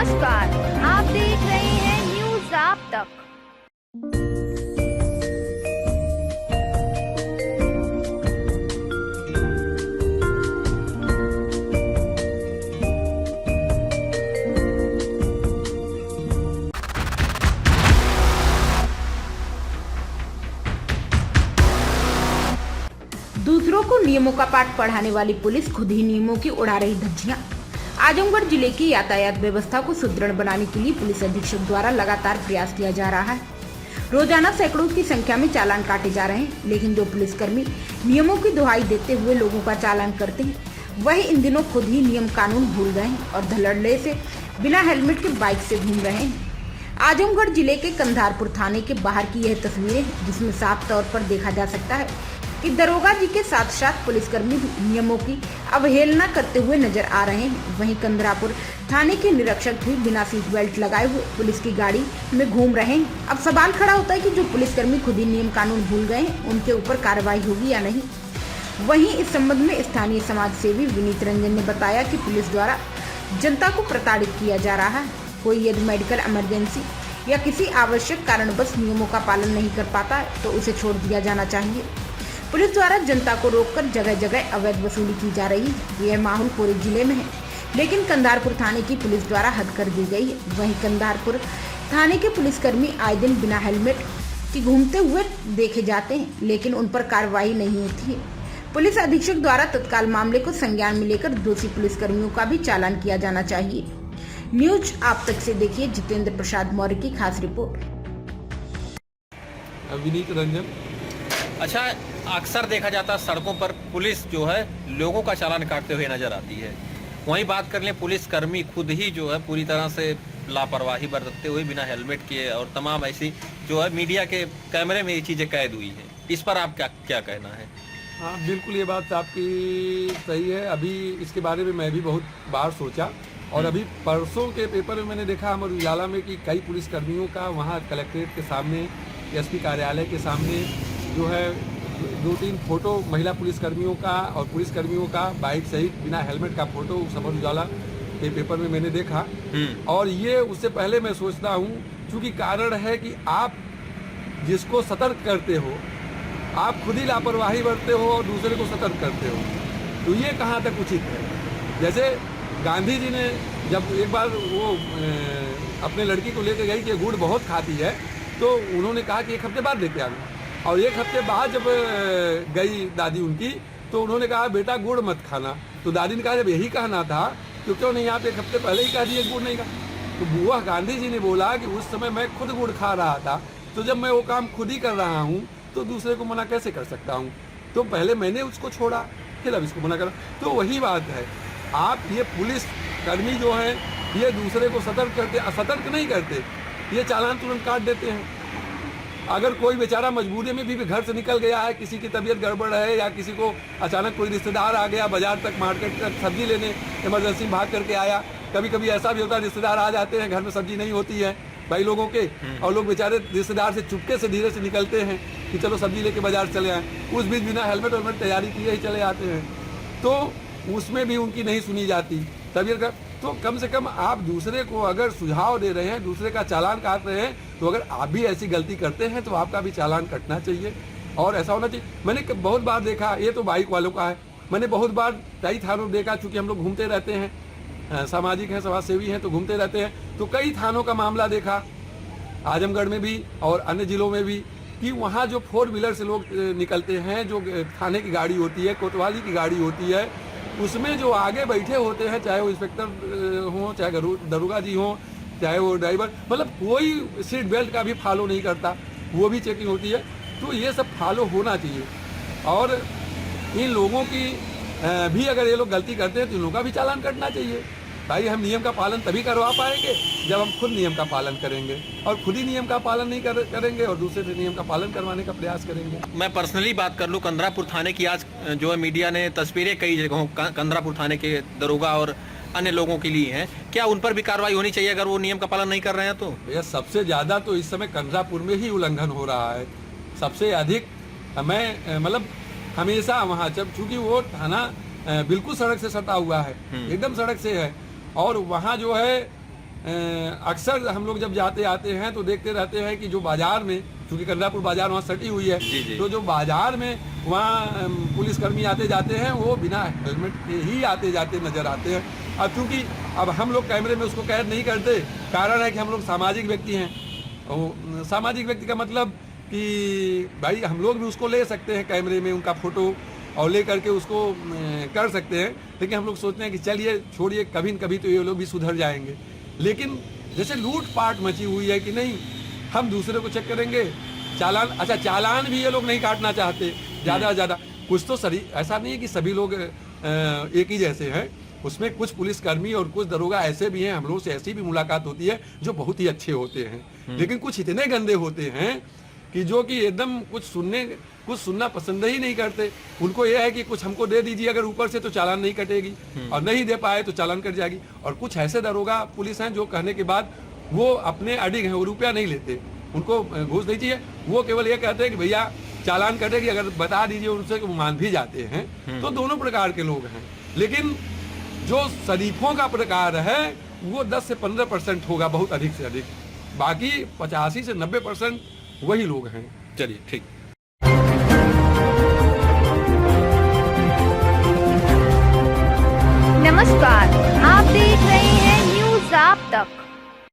नमस्कार, आप देख रहे हैं न्यूज आप तक। दूसरों को नियमों का पाठ पढ़ाने वाली पुलिस खुद ही नियमों की उड़ा रही धज्जियां। आजमगढ़ जिले की यातायात व्यवस्था को सुदृढ़ बनाने के लिए पुलिस अधीक्षक द्वारा लगातार प्रयास किया जा रहा है। रोजाना सैकड़ों की संख्या में चालान काटे जा रहे हैं, लेकिन जो पुलिसकर्मी नियमों की दुहाई देते हुए लोगों का चालान करते हैं, वही इन दिनों खुद ही नियम कानून भूल गए हैं और धड़ल्ले से बिना हेलमेट के बाइक से घूम रहे हैं। आजमगढ़ जिले के कंधारपुर थाने के बाहर की यह तस्वीरें, जिसमें साफ तौर पर देखा जा सकता है कि दरोगा जी के साथ साथ पुलिसकर्मी भी नियमों की अवहेलना करते हुए नजर आ रहे हैं। वहीं कंधारपुर थाने के निरीक्षक भी बिना सीट बेल्ट लगाए हुए पुलिस की गाड़ी में घूम रहे हैं। अब सवाल खड़ा होता है कि जो पुलिसकर्मी खुद ही नियम कानून भूल गए हैं, उनके ऊपर कार्रवाई होगी या नहीं। वहीं इस संबंध में स्थानीय समाज सेवी विनीत रंजन ने बताया कि पुलिस द्वारा जनता को प्रताड़ित किया जा रहा है। कोई यदि मेडिकल इमरजेंसी या किसी आवश्यक कारणवश नियमों का पालन नहीं कर पाता है तो उसे छोड़ दिया जाना चाहिए। पुलिस द्वारा जनता को रोककर जगह जगह अवैध वसूली की जा रही है। यह माहौल पूरे जिले में है, लेकिन कंधारपुर थाने की पुलिस द्वारा हद कर दी गई है। वहीं कंधारपुर थाने के पुलिसकर्मी आए दिन बिना हेलमेट के घूमते हुए देखे जाते हैं, लेकिन उन पर कार्रवाई नहीं होती है। पुलिस अधीक्षक द्वारा तत्काल मामले को संज्ञान में लेकर दोषी पुलिसकर्मियों का भी चालान किया जाना चाहिए। न्यूज आप तक से देखिए जितेंद्र प्रसाद मौर्य की खास रिपोर्ट। विनीत रंजन। अच्छा, अक्सर देखा जाता है सड़कों पर पुलिस जो है लोगों का चालान काटते हुए नजर आती है। वहीं बात कर लें, पुलिसकर्मी खुद ही जो है पूरी तरह से लापरवाही बरतते हुए बिना हेलमेट किए और तमाम ऐसी जो है मीडिया के कैमरे में ये चीजें कैद हुई है। इस पर आप क्या कहना है? हाँ, बिल्कुल ये बात आपकी सही है। अभी इसके बारे में मैं भी बहुत बार सोचा और अभी परसों के पेपर में मैंने देखा अमर उजाला में कि कई पुलिसकर्मियों का वहाँ कलेक्ट्रेट के सामने, एसपी कार्यालय के सामने जो है 2-3 फोटो महिला पुलिसकर्मियों का और पुलिसकर्मियों का बाइक सहित बिना हेलमेट का फोटो अमर उजाला के पेपर में मैंने देखा। और ये उससे पहले मैं सोचता हूँ, क्योंकि कारण है कि आप जिसको सतर्क करते हो, आप खुद ही लापरवाही बरतते हो और दूसरे को सतर्क करते हो, तो ये कहाँ तक उचित है। जैसे गांधी जी ने जब एक बार वो अपने लड़की को लेकर गई कि गुड़ बहुत खाती है, तो उन्होंने कहा कि 1 हफ्ते बाद लेके आना। और 1 हफ्ते बाद जब गई दादी उनकी, तो उन्होंने कहा बेटा गुड़ मत खाना। तो दादी ने कहा जब यही कहना था तो क्यों नहीं आप 1 हफ्ते पहले ही कह दिए गुड़ नहीं खा। तो बुआ गांधी जी ने बोला कि उस समय मैं खुद गुड़ खा रहा था, तो जब मैं वो काम खुद ही कर रहा हूँ तो दूसरे को मना कैसे कर सकता हूँ। तो पहले मैंने उसको छोड़ा, फिर अब इसको मना करा। तो वही बात है, आप ये पुलिस कर्मी जो हैं ये दूसरे को सतर्क करते, असतर्क नहीं करते, ये चालान तुरंत काट देते हैं। अगर कोई बेचारा मजबूरी में भी घर से निकल गया है, किसी की तबीयत गड़बड़ है या किसी को अचानक कोई रिश्तेदार आ गया, बाजार तक मार्केट तक सब्जी लेने इमरजेंसी भाग करके आया। कभी कभी ऐसा भी होता है रिश्तेदार आ जाते हैं, घर में सब्जी नहीं होती है भाई लोगों के, और लोग बेचारे रिश्तेदार से चुपके से धीरे से निकलते हैं कि चलो सब्जी लेके बाजार चले आए। उस बीच बिना हेलमेट वेलमेट तैयारी किए ही चले आते हैं, तो उसमें भी उनकी नहीं सुनी जाती तबीयत का। तो कम से कम आप दूसरे को अगर सुझाव दे रहे हैं, दूसरे का चालान काट रहे हैं, तो अगर आप भी ऐसी गलती करते हैं तो आपका भी चालान कटना चाहिए और ऐसा होना चाहिए। मैंने बहुत बार देखा, ये तो बाइक वालों का है, मैंने बहुत बार कई थानों में देखा, चूँकि हम लोग घूमते रहते हैं, सामाजिक हैं, समाज सेवी हैं, तो घूमते रहते हैं, तो कई थानों का मामला देखा आजमगढ़ में भी और अन्य जिलों में भी कि वहाँ जो 4 व्हीलर से लोग निकलते हैं, जो थाने की गाड़ी होती है, कोतवाली की गाड़ी होती है, उसमें जो आगे बैठे होते हैं, चाहे वो इंस्पेक्टर हों, चाहे दरोगा जी हों, चाहे वो ड्राइवर, मतलब कोई सीट बेल्ट का भी फॉलो नहीं करता, वो भी चेकिंग होती है। तो ये सब फॉलो होना चाहिए और इन लोगों की भी अगर ये लोग गलती करते हैं तो इन लोगों का भी चालान कटना चाहिए। भाई हम नियम का पालन तभी करवा पाएंगे जब हम खुद नियम का पालन करेंगे, और खुद ही नियम का पालन नहीं करेंगे और दूसरे से नियम का पालन करवाने का प्रयास करेंगे। मैं पर्सनली बात कर लूँ, कंधारपुर थाने की आज जो है मीडिया ने तस्वीरें कई जगहों कंधारपुर थाने के दरोगा और अन्य लोगों के लिए हैं, क्या उन पर भी कार्रवाई होनी चाहिए अगर वो नियम का पालन नहीं कर रहे हैं? तो भैया सबसे ज्यादा तो इस समय कंधारपुर में ही उल्लंघन हो रहा है, सबसे अधिक। मैं मतलब हमेशा वहाँ, जब चूंकि वो थाना बिल्कुल सड़क से सटा हुआ है, एकदम सड़क से है, और वहाँ जो है अक्सर हम लोग जब जाते आते हैं तो देखते रहते हैं कि जो बाजार में, क्योंकि कल्लापुर बाजार वहाँ सटी हुई है, जी। तो जो बाजार में वहाँ पुलिसकर्मी आते जाते हैं वो बिना हेलमेट के ही आते जाते नजर आते हैं। अब चूंकि अब हम लोग कैमरे में उसको कैद नहीं करते, कारण है कि हम लोग सामाजिक व्यक्ति हैं। और सामाजिक व्यक्ति का मतलब कि भाई हम लोग भी उसको ले सकते हैं कैमरे में उनका फोटो और ले करके उसको कर सकते हैं, लेकिन हम लोग सोचते हैं कि चलिए छोड़िए, कभी न कभी तो ये लोग भी सुधर जाएंगे। लेकिन जैसे लूटपाट मची हुई है कि नहीं, हम दूसरे को चेक करेंगे, चालान, अच्छा चालान भी ये लोग नहीं काटना चाहते ज़्यादा से ज़्यादा। कुछ तो ऐसा नहीं है कि सभी लोग एक ही जैसे हैं, उसमें कुछ पुलिसकर्मी और कुछ दरोगा ऐसे भी हैं, हम लोग से ऐसी भी मुलाकात होती है जो बहुत ही अच्छे होते हैं, लेकिन कुछ इतने गंदे होते हैं कि जो कि एकदम कुछ सुनना पसंद ही नहीं करते। उनको यह है कि कुछ हमको दे दीजिए अगर ऊपर से, तो चालान नहीं कटेगी, और नहीं दे पाए तो चालान कट जाएगी। और कुछ ऐसे दरोगा पुलिस हैं जो कहने के बाद वो अपने अडिग हैं, वो रुपया नहीं लेते, उनको घूस नहीं चाहिए, वो केवल ये कहते हैं कि भैया चालान कटेगी, अगर बता दीजिए उनसे, वो मान भी जाते हैं। तो दोनों प्रकार के लोग हैं, लेकिन जो शरीफों का प्रकार है वो 10 से 15% होगा, बहुत अधिक से अधिक। बाकी 85 से 90% वही लोग हैं। चलिए ठीक।